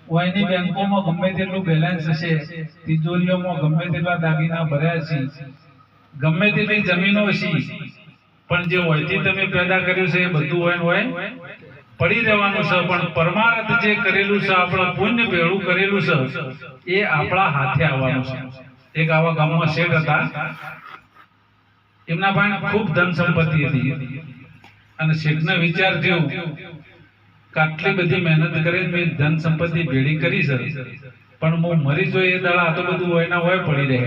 ઓયની બેંકોમાં ગમે તેટલું બેલેન્સ હશે, તિજોરીઓમાં ગમે તેટલા દાગીના ભર્યા છે, ગમે તેટલી જમીનો હશે, પણ જે હોયથી તમે પેદા કર્યું છે એ બધું હોય પડી રહેવાનું છે. પણ પરમાર્થ જે કરેલું છે, આપણું પુણ્ય ભેળું કરેલું છે, એ આપણા હાથે આવવાનું છે. એક આવા ગામમાં શેઠ હતા, એમના પાસે ખૂબ ધન સંપત્તિ હતી, અને શેઠને વિચાર થયો કે આટલી બધી મહેનત કરીને મેં ધન સંપત્તિ ભેળી કરી છે, પણ હું મરી જાઉં એ દાડા આ તો બધું હોયના હોય પડી રહે,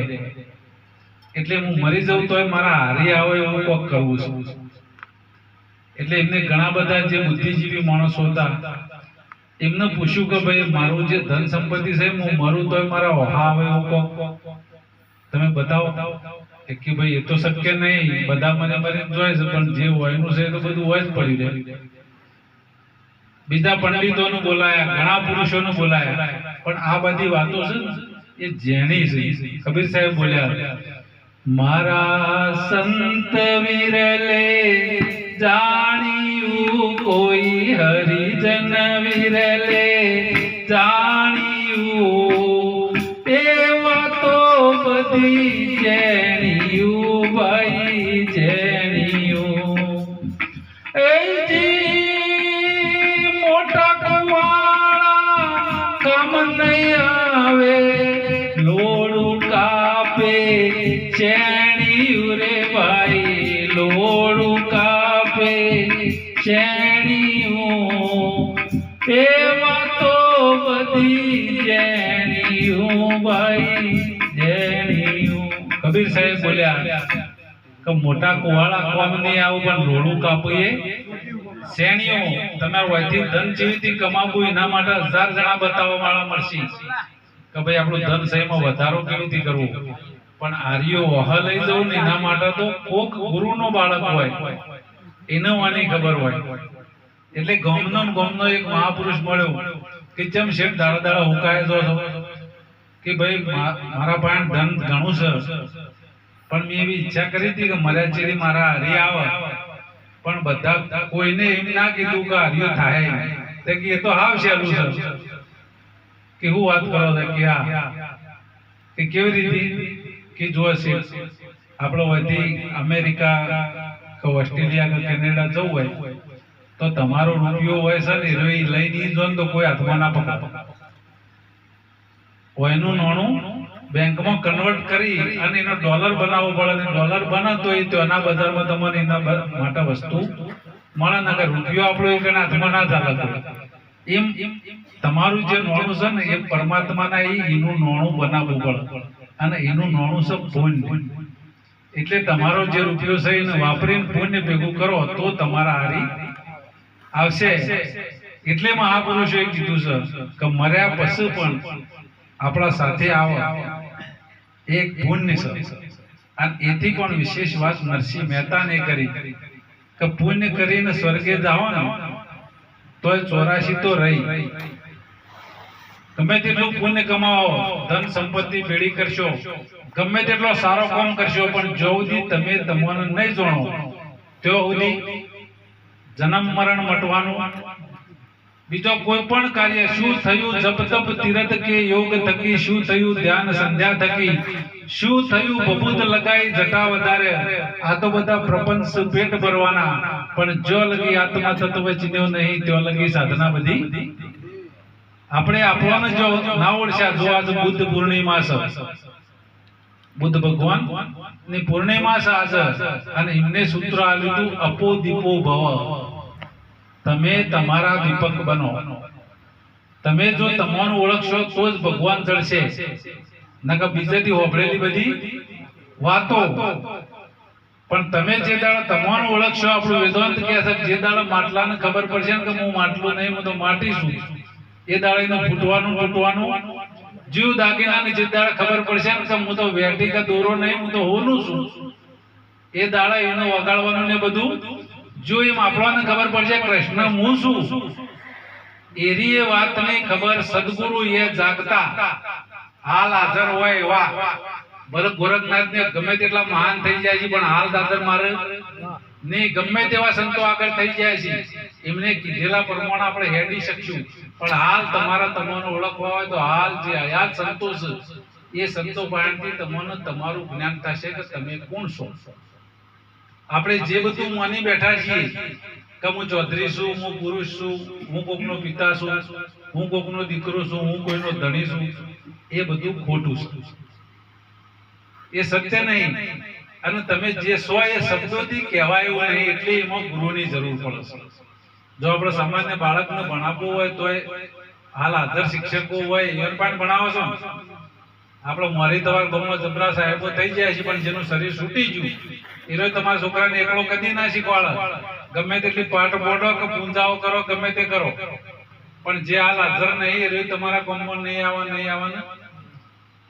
એટલે હું મરી જાઉં તો મારા હારી આવે એવું કોક કરવું છે. એટલે એમને ઘણા બધા જે બુદ્ધિજીવી માણસો હતા, એમને પૂછ્યું કે ભાઈ મારું જે ધન સંપત્તિ છે, હું મરું તો મારા ઓહા આવે એવું કોક તમે બતાવો. કે ભાઈ એ તો શક્ય નહીં, બધા મને મરીને જોય છે, પણ જે હોયનું છે તો બધું હોય જ પડી રહે. બીજા પંડિતોનું બોલાયા, ઘણા પુરુષોનું બોલાયા, પણ આ બધી વાતો છે ને એ જેણી છે. કબીર સાહેબ બોલ્યા, મારા સંત વિરલે જાણ્યું, કોઈ હરિજન વિરલે જાણ્યું, એવા તો બધી જેણ્યું ભાઈ જેણ્યું. મોટા કુવાળા કામ નહીં આવે, લોડું કાપે ચેણ્યું રે ભાઈ, લોડું કાપે ચેણ્યું, એવા તો બધી જેણ્યું ભાઈ જેણ્યું. કબીર સાહેબ બોલ્યા કે મોટા કુવાળા કામ નહીં આવું, પણ લોડું કાપવું એ શેણીઓ. તમારે વયથી ધન જેવીથી કમાવવું, એના માટે 1000 જણા બતાવવા વાળા મળશે કે ભાઈ આપણું ધન સહીમાં વધારો કેવીથી કરવો. પણ આર્યો વહ લઈ જવું ને એના માટે તો કોક ગુરુનો બાળક હોય, એને વાની ખબર હોય. એટલે ગમનો એક મહાપુરુષ મળ્યો કે જેમ શેઠ દાડા દાડા હુકાય દો કે ભાઈ મારા પાસે ધન ઘણું છે, પણ મેં એવી ઈચ્છા કરી હતી કે મર્યા ચેડી મારા હરી આવે, પણ બધા કોઈને એમ ના કીધું કે હરિયો થાય. કે એ તો હાવ સહેલું છે. કે હું વાત કરો કે આ કે કેવી રીતે કે જો છે આપણો વધી અમેરિકા કે ઓસ્ટ્રેલિયા કે કેનેડા જવું હોય તો તમારો રૂપિયો હોય છે ને એ લઈને જો તો કોઈ હાથમાં ના પકડે. એનું નાણું બેંકમાં કન્વર્ટ કરી અને એનો ડોલર બનાવવો પડે, અને ડોલર બને તો એ તેના બજારમાં તમને એના માટે વસ્તુ મળે. ને રૂપિયો આપણો એક હાથમાં ના ચાલે. એમ તમારું જે નાણું છે ને એ પરમાત્માના એનું નાણું બનાવવું પડે, અને એનું નાણું છે પુણ્ય. એટલે તમારો જે રૂપિયો છે એને વાપરીને પુણ્ય ભેગું કરો તો તમારા હારી આવશે. એટલે મહાપુરુષોએ કીધું છે કે મર્યા પછી પણ આપણા સાથે આવો એક પુણ્ય છે. અને એથી પણ વિશેષ વાત નરસિંહ મહેતાને કરી કે પુણ્ય કરીને સ્વર્ગે જાઓ ને તો 84 તો રહી. ગમે તેટલું પુણ્ય કમાવો, ધન સંપત્તિ ભેળી કરશો, ગમે તેટલો સારો કામ કરશો, પણ જો સુધી તમે તમને નહીં જાણો ત્યાં સુધી જન્મ મરણ મટવાનું. બીજો કોઈ પણ કાર્ય શું થયું જપ તપ તીરથ કે યોગ થકી, શું થયું ધ્યાન સંધ્યા થકી, શું થયું બબૂત લગાઈ જટા વધારે, આ તો બધા પ્રપંચ પેટ ભરવાના. પણ જો લગી આત્મા તત્વ ચીન્યો નહીં ત્યાં લગી સાધના બધી આપણે આપણને જો ના ઓળખ્યા. જો આજ બુદ્ધ પૂર્ણિમા છે, બુદ્ધ ભગવાન ની પૂર્ણિમા છે આજે, અને એમને સૂત્ર આપ્યું હતું અપો દીપો ભવ. તમે તમારા દીપક બનો. તમે જો તમને ઓળખશો તો જ ભગવાન ચડશે, નકર બીજેથી હોભળેલી બધી વાતો. પણ તમે જે દાડો તમને ઓળખશો, આપણું વેદાંત કહે છે જે દાડો માટલાને ખબર પડશે કે હું માટલું નહીં, હું તો માટી છું, એ દાડે એનું ફૂટવાનું જીવ દાગીનાની જે દાડે ખબર પડશે કે હું તો વેટી કે દોરો નહીં, હું તો હોનું છું, એ દાડે એનો વગાડવાનું ને બધું જો એમ આપણને ખબર પડશે કૃષ્ણ હું છું. એરી એ વાતની ખબર સદગુરુ એ જાગતા હાલ હાજર હોય એવા ભલે ગોરખનાથ ને ગમે તેટલા મહાન થઈ જાય છે, પણ હાલ દાદર મારે નહીં ગમે તેવા સંતો આગળ થઈ જાય છે, એમને કીધેલા પ્રમાણે આપણે હેડી શકશું. પણ હાલ તમારા તમને ઓળખવા હોય તો હાલ જે હયાત સંતો છે એ સંતો પાસેથી તમને તમારું જ્ઞાન થશે કે તમે કોણ છો. આપણે જે બધું માની બેઠા છીએ કે હું ચૌધરી છું, હું પુરુષ છું, હું કોકનો પિતા છું, હું કોકનો દીકરો છું, હું કોઈનો ધણી છું, એ બધું ખોટું છે. એ સત્ય નહીં. અને તમે જે છો એ શબ્દોથી કહેવાય એવું નહીં. એટલે એમાં ગુરુની જરૂર પડે છે. જો આપણે સામાન્ય બાળકને ભણાવવું હોય તો હાલ આધાર શિક્ષકો હોય એ પણ ભણાવો છો. આપણે મારી તમારા ગામમાં જબરા સાહેબો થઈ જાય છે, પણ જેનું શરીર છૂટી ગયું એ તમારા છોકરાને એકલો કદી ના શીખવાડે. ગમે તેટલી પાઠ બોર્ડો કે પૂંજાઓ કરો, ગમે તે કરો, પણ જે હાલ હાજર નહીં એ તમારા ગામમાં નહીં આવવાને.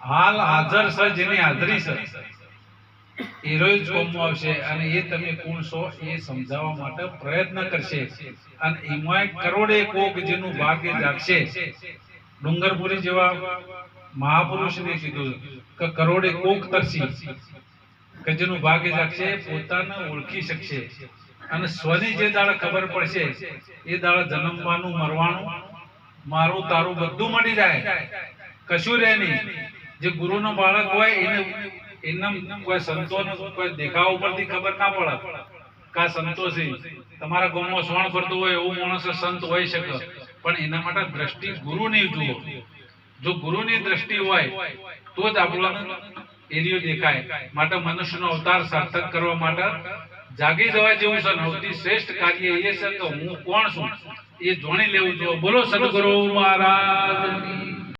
હાલ હાજર છે જેની હાજરી છે એ રોજ ગામમાં આવશે અને એ તમે કોણ છો એ સમજાવવા માટે પ્રયત્ન કરશે. અને એમાં કરોડે કોક જેનું ભાગ્ય જાગશે. ડુંગરપુરી જેવા મહાપુરુષને કીધું કે કરોડે કોક તરસી કે જેનું ભાગ્ય જાગશે, પોતાને ઓળખી શકશે. અને સ્વની જે દાડે ખબર પડશે એ દાડે જન્મવાનું, મરવાનું, મારું તારું બધું મળી જાય, કશું રહે નહીં. જે ગુરુનો બાળક હોય એને કોઈ સંતોનો કોઈ દેખાવ ઉપરથી ખબર ના પડે કે આ સંતો છે. તમારા ગામમાં સોણ ફરતો હોય એવું માણસ સંત હોઈ શકે, પણ એના માટે દ્રષ્ટિ ગુરુની જુઓ. જો ગુરુની દ્રષ્ટિ હોય તો જ આપણને એરિયો દેખાય. માટે મનુષ્યનો અવતાર સાર્થક કરવા માટે જાગી જવા જેવું છે. સૌથી શ્રેષ્ઠ કાર્ય એ છે કે હું કોણ છું એ જાણી લેવું જોઈએ. બોલો સદગુરુ મહારાજ.